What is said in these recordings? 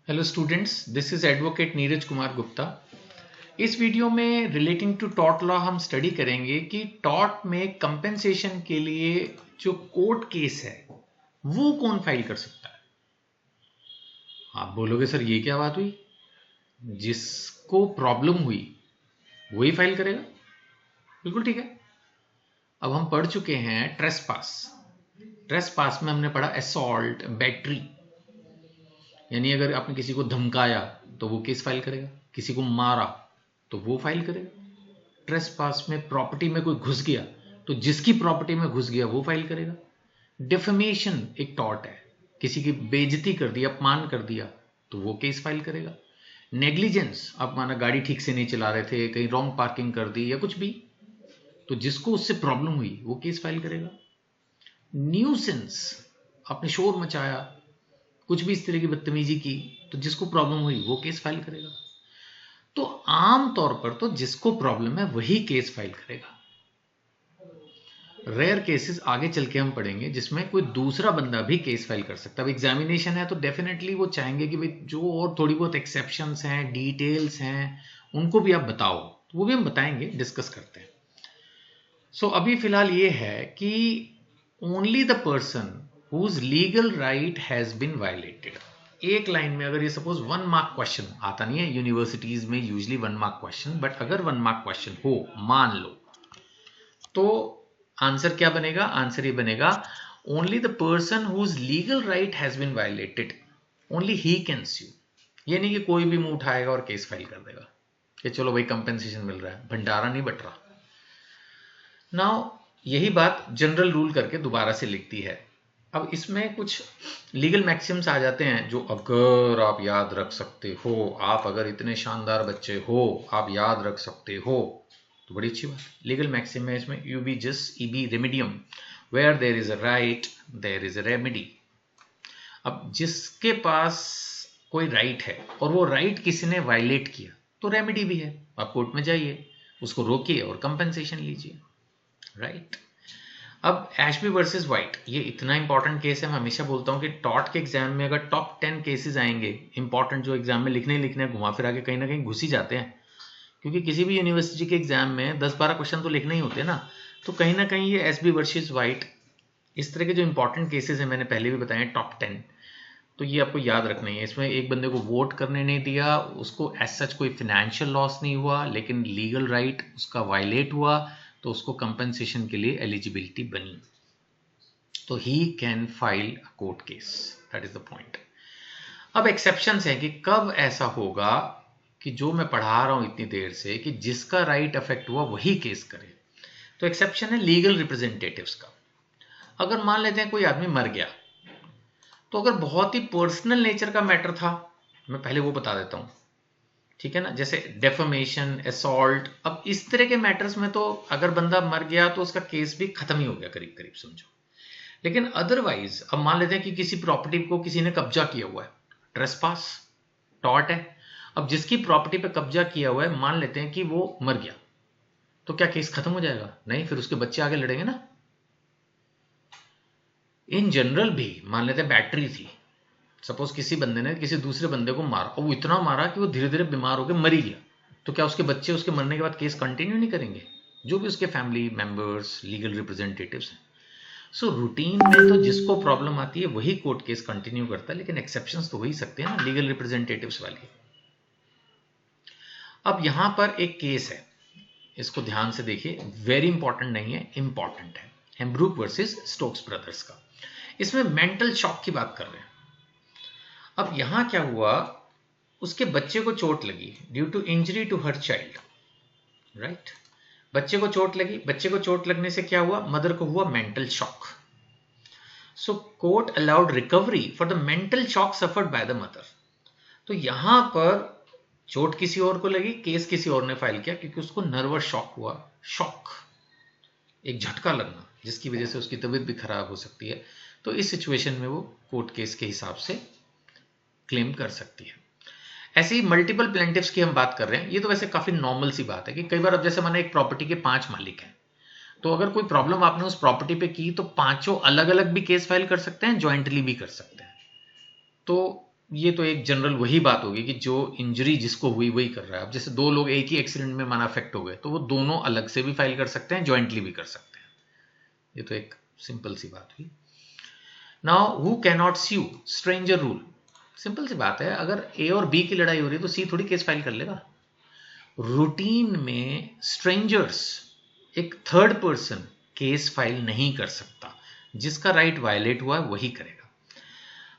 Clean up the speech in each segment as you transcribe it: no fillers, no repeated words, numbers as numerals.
Hello students, this is advocate Neeraj Kumar Gupta. इस video में relating to tort law हम study करेंगे कि टॉर्ट में कंपेंसेशन के लिए जो कोर्ट केस है वो कौन फाइल कर सकता है। आप बोलोगे सर ये क्या बात हुई, जिसको प्रॉब्लम हुई वही फाइल करेगा। बिल्कुल ठीक है। अब हम पढ़ चुके हैं ट्रेसपास। ट्रेसपास में हमने पढ़ा असॉल्ट, बैटरी, यानी अगर आपने किसी को धमकाया तो वो केस फाइल करेगा, किसी को मारा तो वो फाइल करेगा। ट्रेसपास में प्रॉपर्टी में कोई घुस गया तो जिसकी प्रॉपर्टी में घुस गया वो फाइल करेगा। डिफेमेशन एक टॉर्ट है, किसी की बेइज्जती कर दिया, अपमान कर दिया तो वो केस फाइल करेगा। नेग्लिजेंस, आप माना गाड़ी ठीक से नहीं चला रहे थे, कहीं रॉन्ग पार्किंग कर दी या कुछ भी, तो जिसको उससे प्रॉब्लम हुई वो केस फाइल करेगा। न्यूसेंस, आपने शोर मचाया, कुछ भी इस तरह की बदतमीजी की, तो जिसको प्रॉब्लम हुई वो केस फाइल करेगा। तो आम तौर पर तो जिसको प्रॉब्लम है वही केस फाइल करेगा। रेयर केसेस आगे चल के हम पढ़ेंगे जिसमें कोई दूसरा बंदा भी केस फाइल कर सकता है। अब एग्जामिनेशन है तो डेफिनेटली वो चाहेंगे कि भाई जो और थोड़ी बहुत एक्सेप्शंस हैं, डिटेल्स हैं, उनको भी आप बताओ, तो वो भी हम बताएंगे, डिस्कस करते हैं। सो अभी फिलहाल ये है कि only the person whose legal right has been violated. एक लाइन में अगर ये सपोज 1 मार्क क्वेश्चन आता नहीं है, यूनिवर्सिटीज में यूजली 1 मार्क क्वेश्चन, बट अगर 1 मार्क क्वेश्चन हो मान लो, तो आंसर क्या बनेगा? आंसर ये बनेगा only the person whose legal right has been violated, only he can sue. ये नहीं कि कोई भी मुंह उठाएगा और केस फाइल कर देगा कि चलो भाई कंपेंसेशन मिल रहा है, भंडारा नहीं बट रहा। नाउ यही बात जनरल रूल करके दोबारा से लिखती है। अब इसमें कुछ लीगल मैक्सिम्स आ जाते हैं जो अगर आप याद रख सकते हो, आप अगर इतने शानदार बच्चे हो, आप याद रख सकते हो, तो बड़ी अच्छी बात। लीगल मैक्सिम है इसमें यूबी जस ईबी रेमिडियम, where there is a right there is a remedy. अब जिसके पास कोई राइट है और वो राइट किसी ने वायलेट किया तो रेमेडी भी है, आप कोर्ट में जाइए, उसको रोकिए और कंपेंसेशन लीजिए, राइट। अब एशबी वर्सेस वाइट, ये इतना इंपॉर्टेंट केस है। मैं हमेशा बोलता हूँ कि टॉट के एग्जाम में अगर टॉप 10 केसेस आएंगे इंपॉर्टेंट, जो एग्जाम में लिखने घुमा फिरा के कहीं ना कहीं घुस ही जाते हैं, क्योंकि किसी भी यूनिवर्सिटी के एग्जाम में 10-12 क्वेश्चन तो लिखने ही होते हैं ना, तो कहीं ना कहीं ये एसबी वर्सेस वाइट, इस तरह के जो इंपॉर्टेंट केसेस हैं, मैंने पहले भी बताए टॉप 10, तो ये आपको याद रखना है। इसमें एक बंदे को वोट करने नहीं दिया, उसको एज सच कोई फाइनेंशियल लॉस नहीं हुआ, लेकिन लीगल राइट उसका वायलेट हुआ, तो उसको कंपेंसेशन के लिए एलिजिबिलिटी बनी, तो he can file a court case. That is the point. अब एक्सेप्शंस है कि कब ऐसा होगा कि जो मैं पढ़ा रहा हूं इतनी देर से कि जिसका राइट अफेक्ट हुआ वही केस करे। तो एक्सेप्शन है लीगल रिप्रेजेंटेटिव्स का। अगर मान लेते हैं कोई आदमी मर गया, तो अगर बहुत ही पर्सनल नेचर का मैटर था, मैं पहले वो बता देता हूं, ठीक है ना, जैसे डेफमेशन, असॉल्ट, अब इस तरह के मैटर्स में तो अगर बंदा मर गया तो उसका केस भी खत्म ही हो गया करीब करीब, समझो। लेकिन अदरवाइज अब मान लेते हैं कि किसी प्रॉपर्टी को किसी ने कब्जा किया हुआ है, ट्रेसपास टॉर्ट है। अब जिसकी प्रॉपर्टी पे कब्जा किया हुआ है, मान लेते हैं कि वो मर गया, तो क्या केस खत्म हो जाएगा? नहीं, फिर उसके बच्चे आगे लड़ेंगे ना। इन जनरल भी मान लेते हैं बैटरी थी, सपोज किसी बंदे ने किसी दूसरे बंदे को मारा और वो इतना मारा कि वो धीरे धीरे बीमार होकर मर ही गया, तो क्या उसके बच्चे उसके मरने के बाद केस कंटिन्यू नहीं करेंगे? जो भी उसके फैमिली मेंबर्स, लीगल रिप्रेजेंटेटिव्स हैं। सो रूटीन में तो जिसको प्रॉब्लम आती है वही कोर्ट केस कंटिन्यू करता है, लेकिन एक्सेप्शंस तो हो ही सकते हैं ना, लीगल रिप्रेजेंटेटिव्स वाली। अब यहां पर एक केस है, इसको ध्यान से देखिए, वेरी इंपॉर्टेंट नहीं है, इंपॉर्टेंट है, हेम्ब्रूक वर्सेस स्टोक्स ब्रदर्स का। इसमें मेंटल शॉक की बात कर रहे हैं। अब यहां क्या हुआ, उसके बच्चे को चोट लगी due to injury to her child, right. बच्चे को चोट लगी, बच्चे को चोट लगने से क्या हुआ, मदर को हुआ mental shock. So court allowed recovery for the mental shock suffered by the mother. तो यहां पर चोट किसी और को लगी, केस किसी और ने फाइल किया, क्योंकि उसको नर्वस शॉक हुआ, शॉक, एक झटका लगना, जिसकी वजह से उसकी तबीयत भी खराब हो सकती है। तो इस सिचुएशन में वो कोर्ट केस के हिसाब से क्लेम कर सकती है। ऐसे ही मल्टीपल प्लेंटिफ्स की हम बात कर रहे हैं, ये तो वैसे काफी नॉर्मल सी बात है कि कई बार, अब जैसे माने एक प्रॉपर्टी के 5 मालिक हैं, तो अगर कोई प्रॉब्लम आपने उस प्रॉपर्टी पे की तो पांचों अलग अलग भी केस फाइल कर सकते हैं, ज्वाइंटली भी कर सकते हैं। तो ये तो एक जनरल वही बात होगी कि जो इंजरी जिसको हुई वही कर रहा है। अब जैसे दो लोग एक ही एक्सीडेंट में माना अफेक्ट हो गए तो वो दोनों अलग से भी फाइल कर सकते हैं, जॉइंटली भी कर सकते हैं। ये तो एक सिंपल सी बात हुई। Now who cannot sue, stranger rule. Simple सी बात है, अगर ए और बी की लड़ाई हो रही है तो सी थोड़ी केस फाइल कर लेगा। रूटीन में स्ट्रेंजर्स, एक थर्ड पर्सन केस फाइल नहीं कर सकता। जिसका राइट वायलेट हुआ है वही करेगा।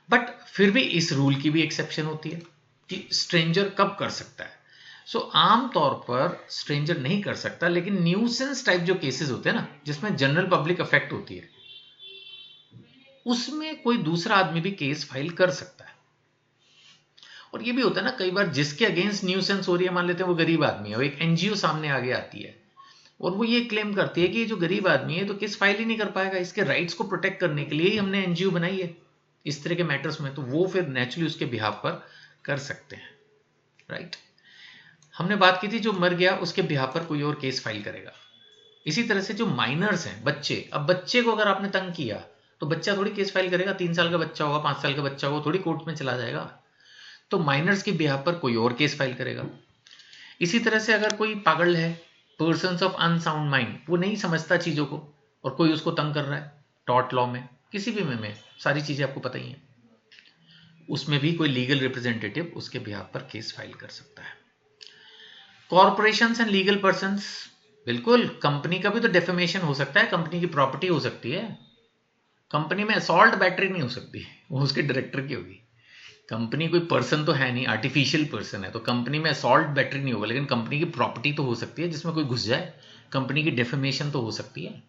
बट फिर भी इस रूल की भी एक्सेप्शन होती है कि स्ट्रेंजर कब कर सकता है। सो आमतौर पर स्ट्रेंजर नहीं कर सकता, लेकिन न्यूसेंस टाइप जो केसेस होते हैं ना, जिसमें जनरल पब्लिक अफेक्ट होती है, उसमें कोई दूसरा आदमी भी केस फाइल कर सकता है। और ये भी होता है ना, कई बार जिसके अगेंस्ट न्यूसेंस हो रही है, मान लेते हैं वो गरीब आदमी है, वो एक एनजीओ सामने आगे आती है और वो ये क्लेम करती है कि ये जो गरीब आदमी है तो केस फाइल ही नहीं कर पाएगा, इसके राइट्स को प्रोटेक्ट करने के लिए ही हमने एनजीओ बनाई है इस तरह के मैटर्स में, तो वो फिर नेचुरली उसके बिहाफ पर कर सकते हैं। राइट। हमने बात की थी जो मर गया उसके बिहाफ पर कोई और केस फाइल करेगा। इसी तरह से जो माइनर्स हैं, बच्चे, अब बच्चे को अगर आपने तंग किया तो बच्चा थोड़ी केस फाइल करेगा। 3 साल का बच्चा होगा, 5 साल का बच्चा होगा, थोड़ी कोर्ट में चला जाएगा। तो माइनर्स के बिहाफ पर कोई और केस फाइल करेगा। इसी तरह से अगर कोई पागल है, पर्सन्स ऑफ अनसाउंड माइंड, वो नहीं समझता चीजों को और कोई उसको तंग कर रहा है, टॉर्ट लॉ में, किसी भी में सारी चीजें आपको पता ही हैं, उसमें भी कोई लीगल रिप्रेजेंटेटिव उसके बिहाफ पर केस फाइल कर सकता है। कॉर्पोरेशंस एंड लीगल पर्संस, बिल्कुल, कंपनी का भी तो डेफेमेशन हो सकता है, कंपनी की प्रॉपर्टी हो सकती है। कंपनी में असॉल्ट बैटरी नहीं हो सकती, वो उसके डायरेक्टर की होगी। कंपनी कोई पर्सन तो है नहीं, आर्टिफिशियल पर्सन है, तो कंपनी में असॉल्ट बैटरी नहीं होगा, लेकिन कंपनी की प्रॉपर्टी तो हो सकती है जिसमें कोई घुस जाए। कंपनी की डेफेमेशन तो हो सकती है,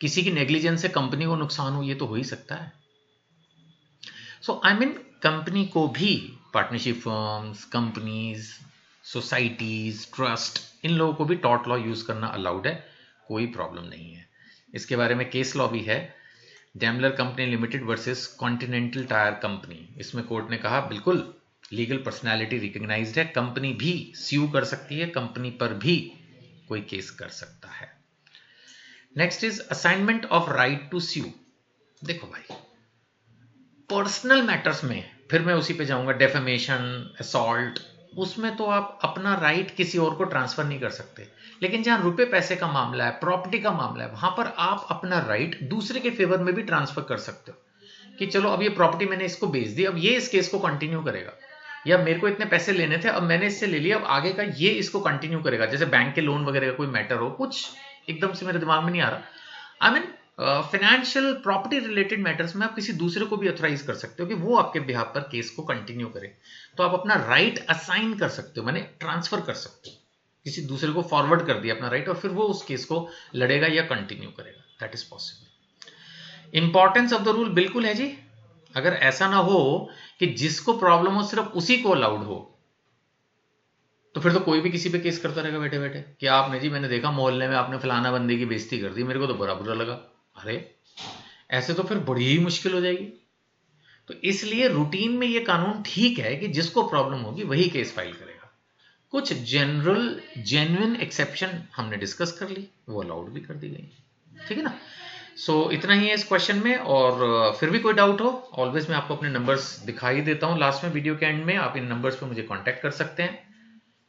किसी की नेग्लिजेंस से कंपनी को नुकसान हो, ये तो हो ही सकता है। सो आई मीन कंपनी को भी, partnership firms, companies, societies, trust, इन लोगों को भी टॉर्ट लॉ यूज करना अलाउड है, कोई प्रॉब्लम नहीं है। इसके बारे में केस लॉ भी है, Daimler company limited versus continental tyre company. इसमें कोर्ट ने कहा बिल्कुल लीगल पर्सनैलिटी रिकग्नाइज्ड है, कंपनी भी स्यू कर सकती है, कंपनी पर भी कोई केस कर सकता है। Next is assignment of right to sue. देखो भाई, पर्सनल मैटर्स में फिर मैं उसी पे जाऊंगा, डेफेमेशन, असॉल्ट, उसमें तो आप अपना राइट किसी और को ट्रांसफर नहीं कर सकते। लेकिन जहां रुपए पैसे का मामला है, प्रॉपर्टी का मामला है, वहां पर आप अपना राइट दूसरे के फेवर में भी ट्रांसफर कर सकते हो कि चलो अब ये प्रॉपर्टी मैंने इसको बेच दी, अब ये इस केस को कंटिन्यू करेगा, या मेरे को इतने पैसे लेने थे, अब मैंने इससे ले लिया, अब आगे का ये इसको कंटिन्यू करेगा। जैसे बैंक के लोन वगैरह का कोई मैटर हो, कुछ एकदम से मेरे दिमाग में नहीं आ रहा, I mean financial property related matters में आप किसी दूसरे को भी ऑथराइज कर सकते हो कि वो आपके बिहाफ पर केस को कंटिन्यू करे। तो आप अपना राइट असाइन कर सकते हो, माने ट्रांसफर कर सकते हो, किसी दूसरे को फॉरवर्ड कर दिया अपना राइट, और फिर वो उस केस को लड़ेगा या कंटिन्यू करेगा, that is possible. Importance of the rule बिल्कुल है जी। अगर ऐसा ना हो कि जिसको प्रॉब्लम हो सिर्फ उसी को अलाउड हो, तो फिर तो कोई भी किसी पे केस करता रहेगा बैठे बैठे कि आपने जी, मैंने देखा मोहल्ले में आपने फलाना बंदे की बेइज्जती कर दी, मेरे को तो बड़ा बुरा लगा। अरे ऐसे तो फिर बड़ी ही मुश्किल हो जाएगी। तो इसलिए रूटीन में ये कानून ठीक है कि जिसको प्रॉब्लम होगी वही केस फाइल करेगा। कुछ जनरल जेन्युइन एक्सेप्शन हमने डिस्कस कर ली, वो अलाउड भी कर दी गई, ठीक है ना। सो इतना ही है इस क्वेश्चन में, और फिर भी कोई डाउट हो, ऑलवेज मैं आपको अपने नंबर्स दिखाई देता हूं लास्ट में, वीडियो के एंड में। आप इन नंबर्स पे मुझे कांटेक्ट कर सकते हैं।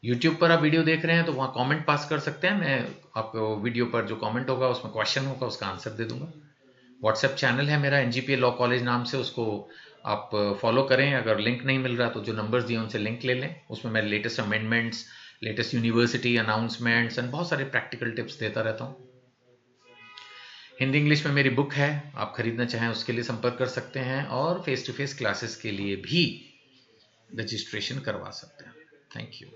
यूट्यूब पर आप वीडियो देख रहे हैं तो वहां कमेंट पास कर सकते हैं, मैं आपको वीडियो पर जो कमेंट होगा उसमें क्वेश्चन होगा उसका आंसर दे दूंगा। व्हाट्सएप चैनल है मेरा एनजीपीए लॉ कॉलेज नाम से, उसको आप फॉलो करें। अगर लिंक नहीं मिल रहा तो जो नंबर्स दिए उनसे लिंक ले लें, उसमें मैं latest amendments, latest university announcements and बहुत सारे प्रैक्टिकल टिप्स देता रहता हूँ। हिंदी इंग्लिश में मेरी बुक है, आप खरीदना चाहें उसके लिए संपर्क कर सकते हैं, और फेस टू फेस क्लासेस के लिए भी रजिस्ट्रेशन करवा सकते हैं। Thank you.